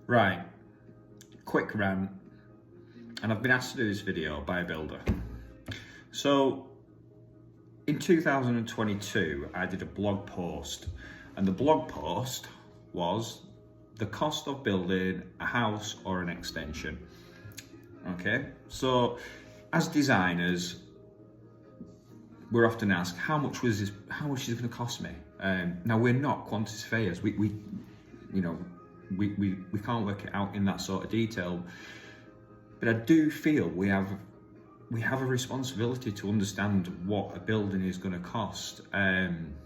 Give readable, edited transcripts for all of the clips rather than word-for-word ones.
Right, quick rant, and I've been asked to do this video by a builder. So, in 2022, I did a blog post, and the blog post was the cost of building a house or an extension. Okay, so as designers, we're often asked, how much is it going to cost me? Now, we're not quantity surveyors. We can't work it out in that sort of detail, but I do feel we have a responsibility to understand what a building is going to cost, and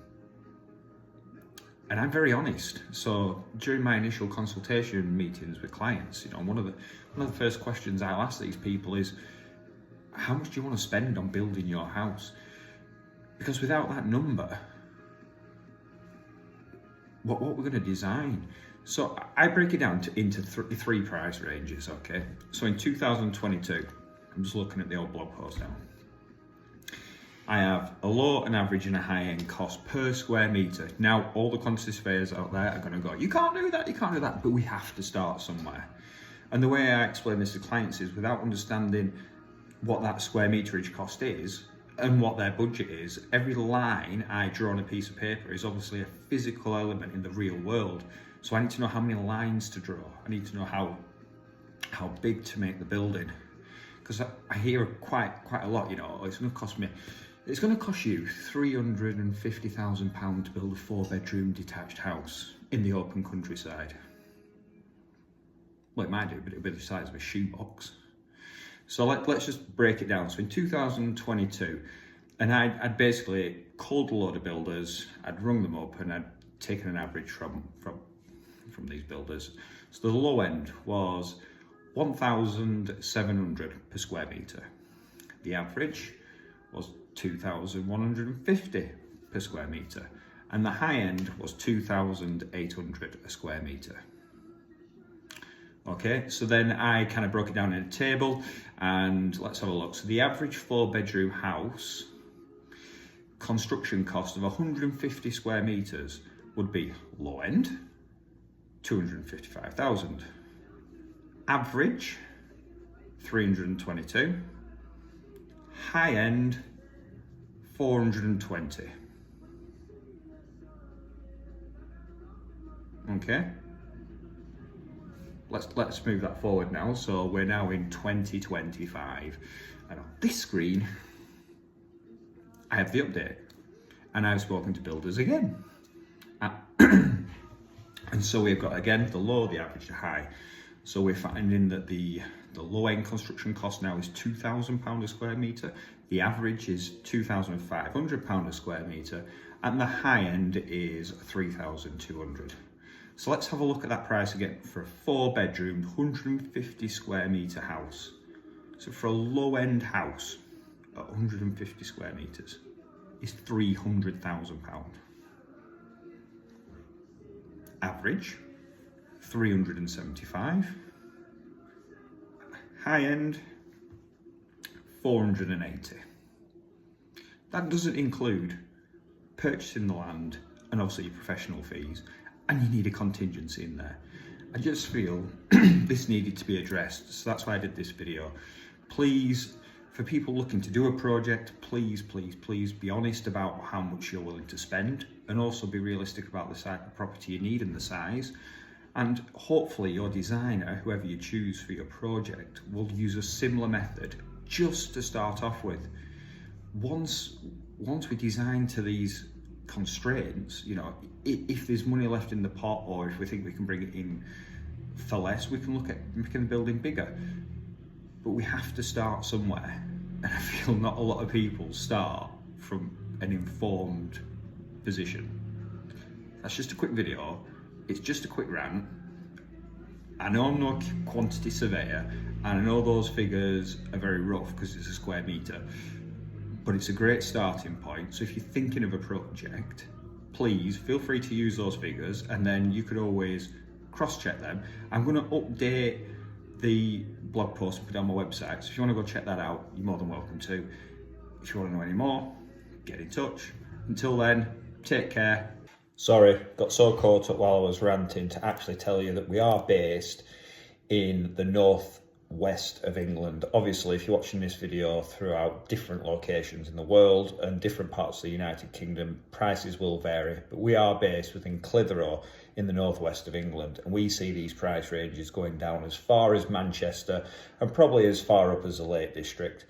I'm very honest. So during my initial consultation meetings with clients, one of the first questions I'll ask these people is, how much do you want to spend on building your house? Because without that number, what we're going to design. So I break it down into three price ranges, okay? So in 2022, I'm just looking at the old blog post now. I have a low, an average, and a high-end cost per square metre. Now, all the quantity surveyors out there are going to go, you can't do that, but we have to start somewhere. And the way I explain this to clients is, without understanding what that square meterage cost is and what their budget is, every line I draw on a piece of paper is obviously a physical element in the real world. So I need to know how many lines to draw. I need to know how big to make the building. Because I hear quite a lot, it's going to cost you £350,000 to build a 4-bedroom detached house in the open countryside. Well, it might do, but it'll be the size of a shoebox. So let's just break it down. So in 2022, and I'd basically called a load of builders, I'd rung them up, and I'd taken an average from these builders. So the low end was 1,700 per square metre. The average was 2,150 per square metre. And the high end was 2,800 a square metre. Okay, so then I kind of broke it down in a table, and let's have a look. So the average 4-bedroom house construction cost of 150 square metres would be low end, 255,000. Average, 322. High end, 420. Okay. Let's move that forward now. So we're now in 2025, and on this screen, I have the update, and I've spoken to builders again. And so we've got, again, the low, the average, the high. So we're finding that the low end construction cost now is £2,000 a square metre. The average is £2,500 a square metre, and the high end is £3,200. So let's have a look at that price again for a 4-bedroom, 150 square metre house. So for a low end house at 150 square metres is £300,000. Average, 375. High end, 480. That doesn't include purchasing the land and obviously your professional fees, and you need a contingency in there. I just feel this needed to be addressed, so that's why I did this video. Please, for people looking to do a project, please be honest about how much you're willing to spend, and also be realistic about the size of property you need and the size. And hopefully your designer, whoever you choose for your project, will use a similar method just to start off with. Once we design to these constraints, if there's money left in the pot, or if we think we can bring it in for less, we can look at making the building bigger. But we have to start somewhere, and I feel not a lot of people start from an informed position. That's just a quick video. It's just a quick rant. I know I'm not a quantity surveyor, and I know those figures are very rough because it's a square metre, but it's a great starting point. So if you're thinking of a project, please feel free to use those figures, and then you could always cross-check them. I'm going to update the blog post and put it on my website, so if you want to go check that out, you're more than welcome to. If you want to know any more, get in touch. Until then, take care. Sorry, got so caught up while I was ranting to actually tell you that we are based in the northwest of England. Obviously, if you're watching this video throughout different locations in the world and different parts of the United Kingdom, prices will vary, but we are based within Clitheroe in the northwest of England, and we see these price ranges going down as far as Manchester and probably as far up as the Lake District,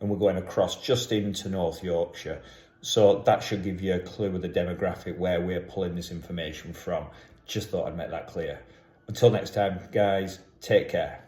and we're going across just into North Yorkshire. So that should give you a clue of the demographic where we're pulling this information from. Just thought I'd make that clear. Until next time, guys, take care.